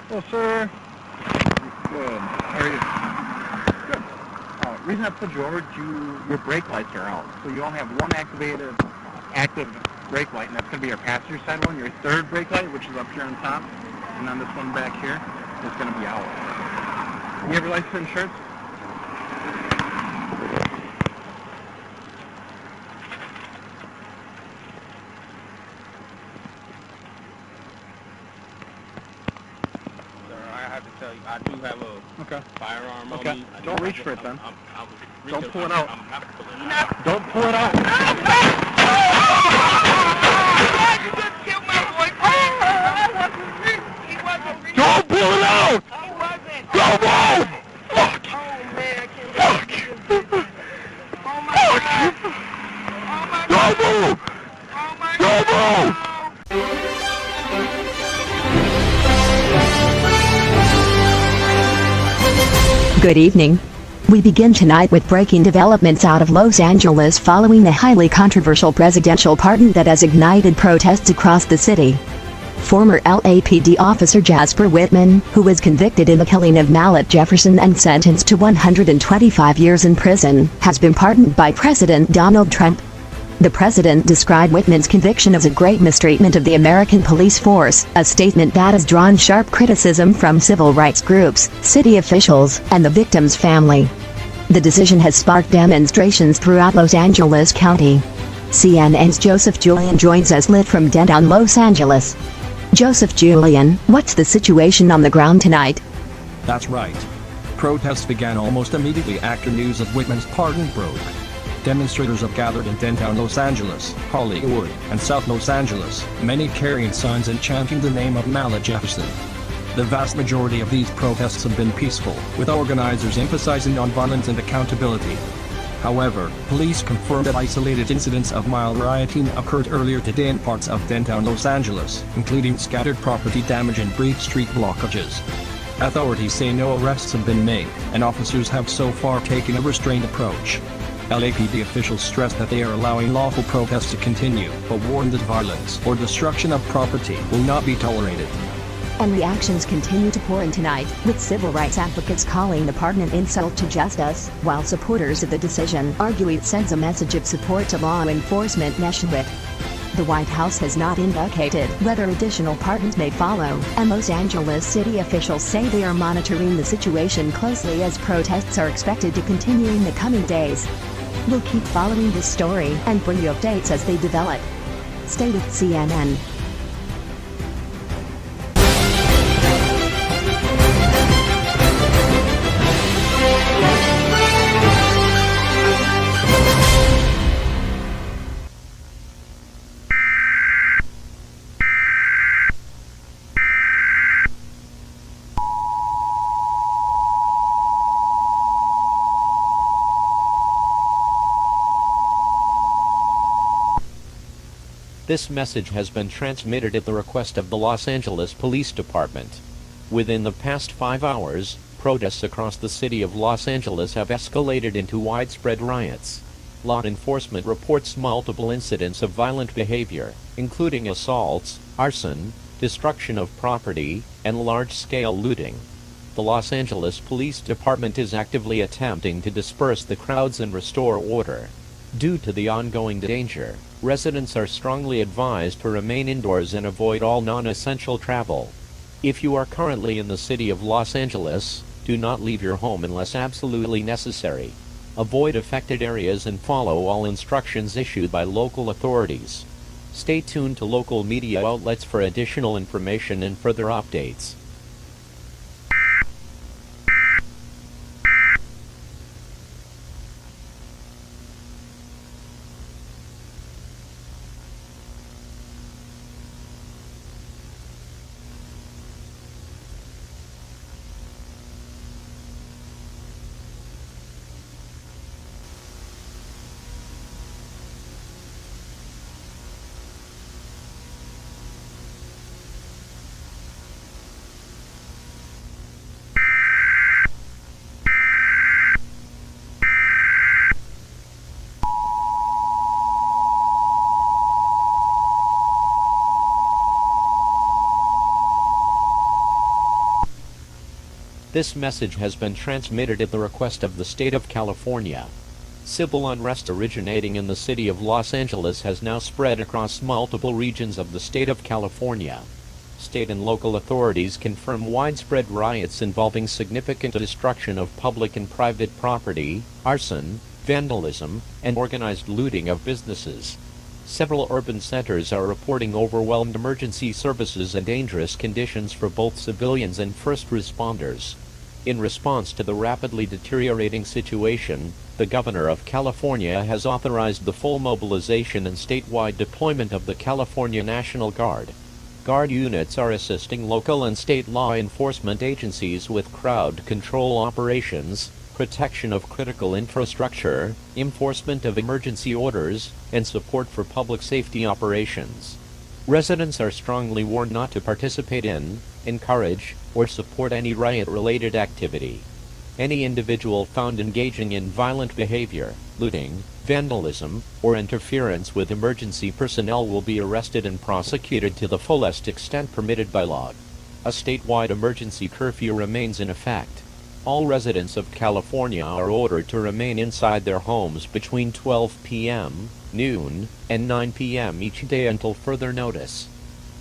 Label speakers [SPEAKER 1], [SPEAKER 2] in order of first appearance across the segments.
[SPEAKER 1] Well, sir. Good. How are you? Good. Reason I pulled you over, your brake lights are out. So you only have one active brake light, and that's going to be your passenger side one. Your third brake light, which is up here on top, and then this one back here is going to be out. You have your license and insurance?
[SPEAKER 2] I do have a firearm on me.
[SPEAKER 1] Don't reach for it then. Don't pull it out.
[SPEAKER 2] I'm not pulling it out.
[SPEAKER 1] Don't pull it out.
[SPEAKER 3] You just killed my boyfriend. He wasn't reaching.
[SPEAKER 1] Don't pull it out!
[SPEAKER 3] He wasn't.
[SPEAKER 1] Don't move! Fuck!
[SPEAKER 3] Oh man, I can't
[SPEAKER 1] Fuck!
[SPEAKER 3] believe you just did that. Oh my
[SPEAKER 1] Fuck!
[SPEAKER 3] God. Oh my
[SPEAKER 1] Don't
[SPEAKER 3] God.
[SPEAKER 1] move!
[SPEAKER 3] Oh my
[SPEAKER 1] Don't
[SPEAKER 3] God.
[SPEAKER 1] move!
[SPEAKER 4] Good evening. We begin tonight with breaking developments out of Los Angeles following the highly controversial presidential pardon that has ignited protests across the city. Former LAPD officer Jasper Whitman, who was convicted in the killing of Mallet Jefferson and sentenced to 125 years in prison, has been pardoned by President Donald Trump. The president described Whitman's conviction as a great mistreatment of the American police force, a statement that has drawn sharp criticism from civil rights groups, city officials, and the victim's family. The decision has sparked demonstrations throughout Los Angeles County. CNN's Joseph Julian joins us live from downtown Los Angeles. Joseph Julian, what's the situation on the ground tonight?
[SPEAKER 5] That's right. Protests began almost immediately after news of Whitman's pardon broke. Demonstrators have gathered in downtown Los Angeles, Hollywood, and South Los Angeles, many carrying signs and chanting the name of Mallet Jefferson. The vast majority of these protests have been peaceful, with organizers emphasizing nonviolence and accountability. However, police confirmed that isolated incidents of mild rioting occurred earlier today in parts of downtown Los Angeles, including scattered property damage and brief street blockages. Authorities say no arrests have been made, and officers have so far taken a restrained approach. LAPD officials stressed that they are allowing lawful protests to continue, but warned that violence or destruction of property will not be tolerated.
[SPEAKER 4] And reactions continue to pour in tonight, with civil rights advocates calling the pardon an insult to justice, while supporters of the decision argue it sends a message of support to law enforcement nationwide. The White House has not indicated whether additional pardons may follow, and Los Angeles city officials say they are monitoring the situation closely as protests are expected to continue in the coming days. We'll keep following this story and bring you updates as they develop. Stay with CNN.
[SPEAKER 6] This message has been transmitted at the request of the Los Angeles Police Department. Within the past 5 hours, protests across the city of Los Angeles have escalated into widespread riots. Law enforcement reports multiple incidents of violent behavior, including assaults, arson, destruction of property, and large-scale looting. The Los Angeles Police Department is actively attempting to disperse the crowds and restore order. Due to the ongoing danger, residents are strongly advised to remain indoors and avoid all non-essential travel. If you are currently in the city of Los Angeles, do not leave your home unless absolutely necessary. Avoid affected areas and follow all instructions issued by local authorities. Stay tuned to local media outlets for additional information and further updates. This message has been transmitted at the request of the state of California. Civil unrest originating in the city of Los Angeles has now spread across multiple regions of the state of California. State and local authorities confirm widespread riots involving significant destruction of public and private property, arson, vandalism, and organized looting of businesses. Several urban centers are reporting overwhelmed emergency services and dangerous conditions for both civilians and first responders. In response to the rapidly deteriorating situation, the governor of California has authorized the full mobilization and statewide deployment of the California National Guard. Guard units are assisting local and state law enforcement agencies with crowd control operations, protection of critical infrastructure, enforcement of emergency orders, and support for public safety operations. Residents are strongly warned not to participate in, encourage, or support any riot-related activity. Any individual found engaging in violent behavior, looting, vandalism, or interference with emergency personnel will be arrested and prosecuted to the fullest extent permitted by law. A statewide emergency curfew remains in effect. All residents of California are ordered to remain inside their homes between 12 p.m., noon, and 9 p.m. each day until further notice.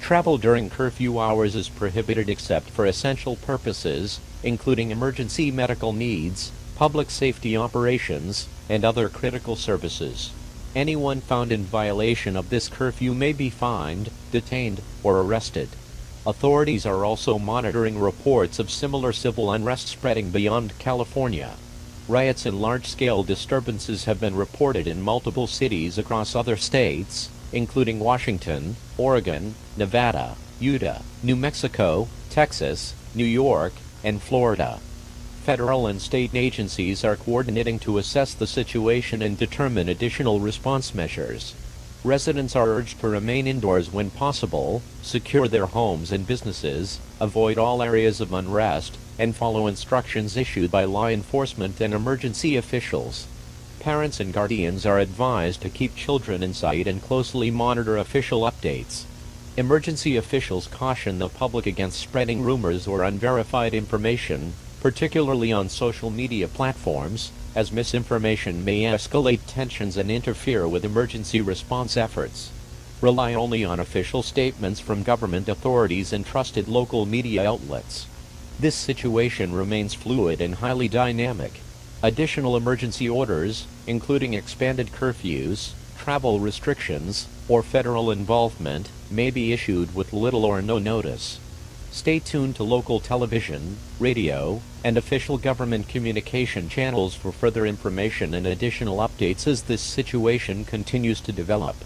[SPEAKER 6] Travel during curfew hours is prohibited except for essential purposes, including emergency medical needs, public safety operations, and other critical services. Anyone found in violation of this curfew may be fined, detained, or arrested. Authorities are also monitoring reports of similar civil unrest spreading beyond California. Riots and large-scale disturbances have been reported in multiple cities across other states, including Washington, Oregon, Nevada, Utah, New Mexico, Texas, New York, and Florida. Federal and state agencies are coordinating to assess the situation and determine additional response measures. Residents are urged to remain indoors when possible, secure their homes and businesses, avoid all areas of unrest, and follow instructions issued by law enforcement and emergency officials. Parents and guardians are advised to keep children inside and closely monitor official updates. Emergency officials caution the public against spreading rumors or unverified information, particularly on social media platforms, as misinformation may escalate tensions and interfere with emergency response efforts. Rely only on official statements from government authorities and trusted local media outlets. This situation remains fluid and highly dynamic. Additional emergency orders, including expanded curfews, travel restrictions, or federal involvement, may be issued with little or no notice. Stay tuned to local television, radio, and official government communication channels for further information and additional updates as this situation continues to develop.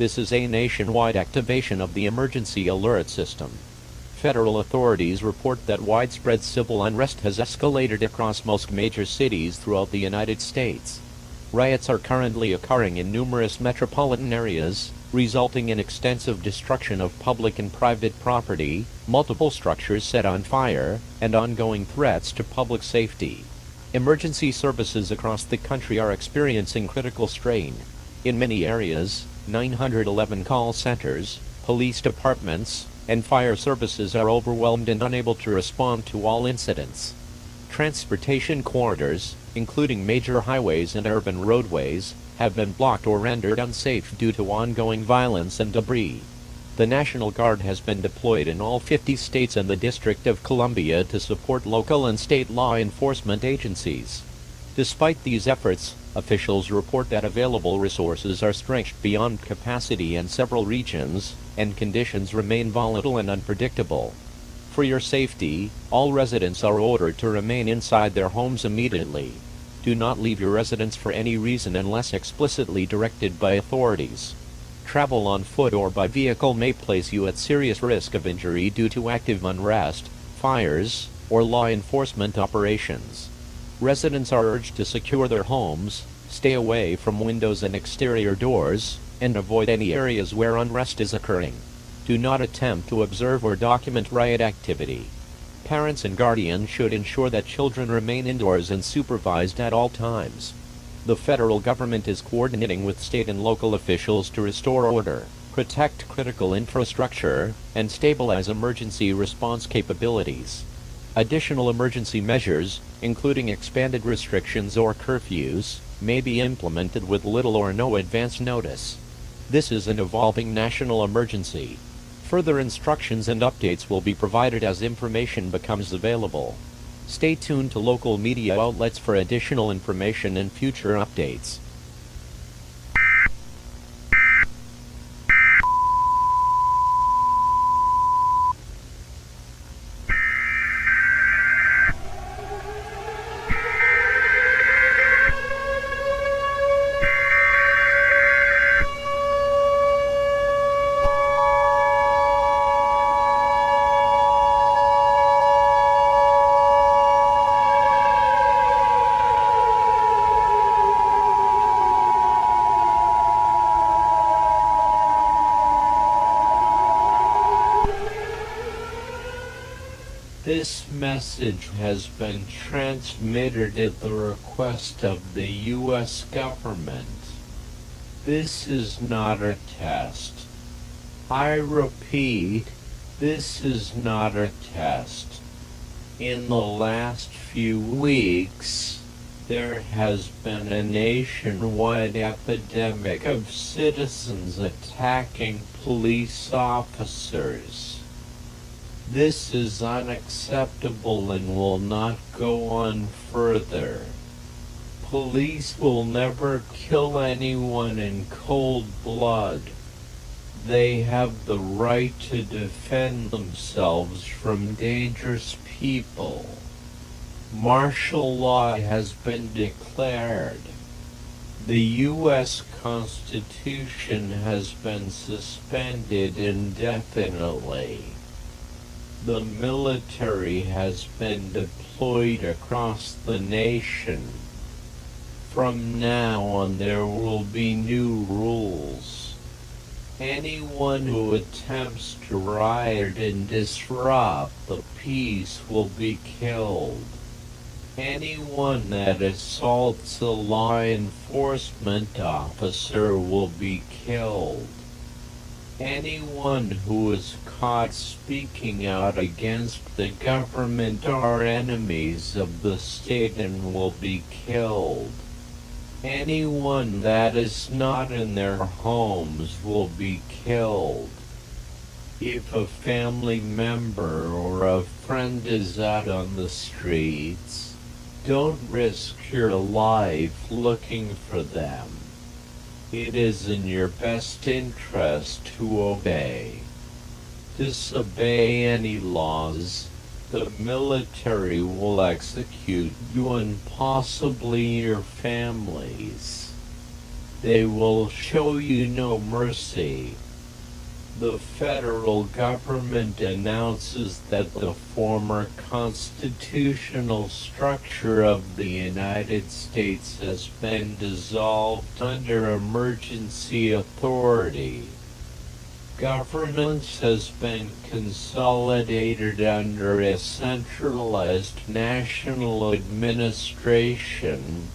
[SPEAKER 6] This is a nationwide activation of the emergency alert system. Federal authorities report that widespread civil unrest has escalated across most major cities throughout the United States. Riots are currently occurring in numerous metropolitan areas, resulting in extensive destruction of public and private property, multiple structures set on fire, and ongoing threats to public safety. Emergency services across the country are experiencing critical strain. In many areas, 911 call centers, police departments, and fire services are overwhelmed and unable to respond to all incidents. Transportation corridors, including major highways and urban roadways, have been blocked or rendered unsafe due to ongoing violence and debris. The National Guard has been deployed in all 50 states and the District of Columbia to support local and state law enforcement agencies. Despite these efforts, officials report that available resources are stretched beyond capacity in several regions, and conditions remain volatile and unpredictable. For your safety, all residents are ordered to remain inside their homes immediately. Do not leave your residence for any reason unless explicitly directed by authorities. Travel on foot or by vehicle may place you at serious risk of injury due to active unrest, fires, or law enforcement operations. Residents are urged to secure their homes, stay away from windows and exterior doors, and avoid any areas where unrest is occurring. Do not attempt to observe or document riot activity. Parents and guardians should ensure that children remain indoors and supervised at all times. The federal government is coordinating with state and local officials to restore order, protect critical infrastructure, and stabilize emergency response capabilities. Additional emergency measures, including expanded restrictions or curfews, may be implemented with little or no advance notice. This is an evolving national emergency. Further instructions and updates will be provided as information becomes available. Stay tuned to local media outlets for additional information and future updates. This message has been transmitted at the request of the U.S. government. This is not a test. I repeat, this is not a test. In the last few weeks, there has been a nationwide epidemic of citizens attacking police officers. This is unacceptable and will not go on further. Police will never kill anyone in cold blood. They have the right to defend themselves from dangerous people. Martial law has been declared. The U.S. Constitution has been suspended indefinitely. The military has been deployed across the nation. From now on, there will be new rules. Anyone who attempts to riot and disrupt the peace will be killed. Anyone that assaults a law enforcement officer will be killed. Anyone who is caught speaking out against the government are enemies of the state and will be killed. Anyone that is not in their homes will be killed. If a family member or a friend is out on the streets, don't risk your life looking for them. It is in your best interest to obey. Disobey any laws, the military will execute you and possibly your families. They will show you no mercy. The federal government announces that the former constitutional structure of the United States has been dissolved under emergency authority. Governance has been consolidated under a centralized national administration,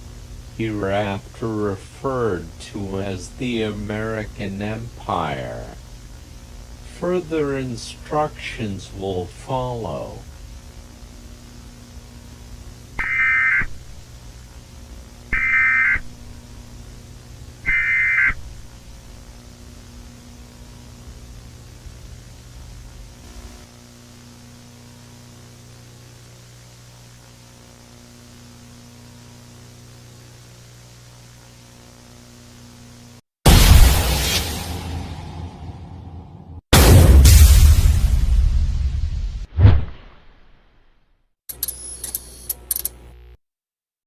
[SPEAKER 6] hereafter referred to as the American Empire. Further instructions will follow.